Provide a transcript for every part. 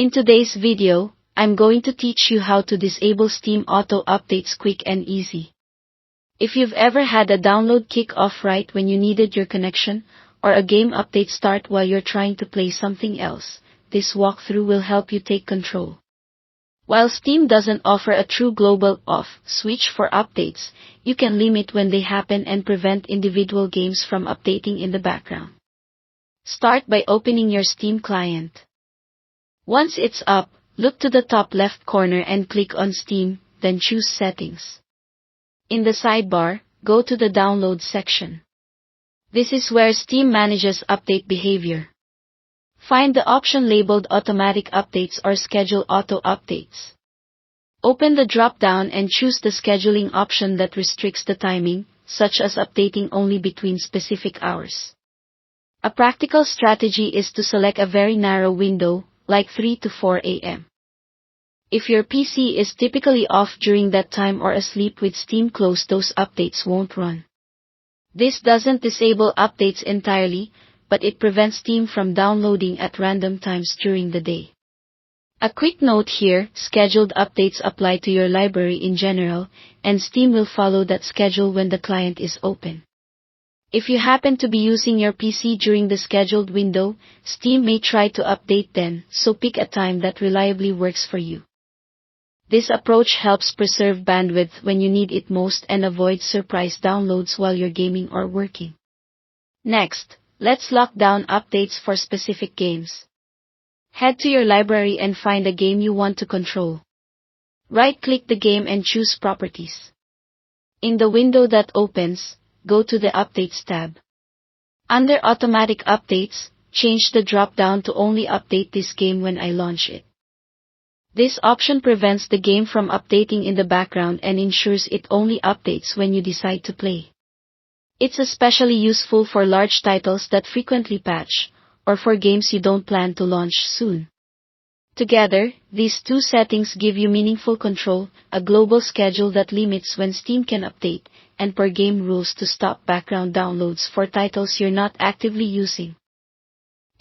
In today's video, I'm going to teach you how to disable Steam Auto Updates quick and easy. If you've ever had a download kick off right when you needed your connection, or a game update start while you're trying to play something else, this walkthrough will help you take control. While Steam doesn't offer a true global off switch for updates, you can limit when they happen and prevent individual games from updating in the background. Start by opening your Steam client. Once it's up, look to the top left corner and click on Steam, then choose Settings. In the sidebar, go to the Download section. This is where Steam manages update behavior. Find the option labeled Automatic Updates or Schedule Auto Updates. Open the drop-down and choose the scheduling option that restricts the timing, such as updating only between specific hours. A practical strategy is to select a very narrow window, like 3 to 4 a.m. If your PC is typically off during that time or asleep with Steam closed, those updates won't run. This doesn't disable updates entirely, but it prevents Steam from downloading at random times during the day. A quick note here, scheduled updates apply to your library in general, and Steam will follow that schedule when the client is open. If you happen to be using your PC during the scheduled window, Steam may try to update then, so pick a time that reliably works for you. This approach helps preserve bandwidth when you need it most and avoid surprise downloads while you're gaming or working. Next, let's lock down updates for specific games. Head to your library and find a game you want to control. Right-click the game and choose Properties. In the window that opens, go to the Updates tab. Under Automatic Updates, change the drop-down to only update this game when I launch it. This option prevents the game from updating in the background and ensures it only updates when you decide to play. It's especially useful for large titles that frequently patch, or for games you don't plan to launch soon. Together, these two settings give you meaningful control, a global schedule that limits when Steam can update, and per-game rules to stop background downloads for titles you're not actively using.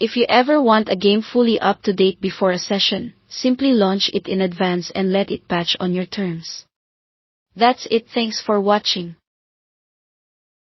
If you ever want a game fully up to date before a session, simply launch it in advance and let it patch on your terms. That's it. Thanks for watching.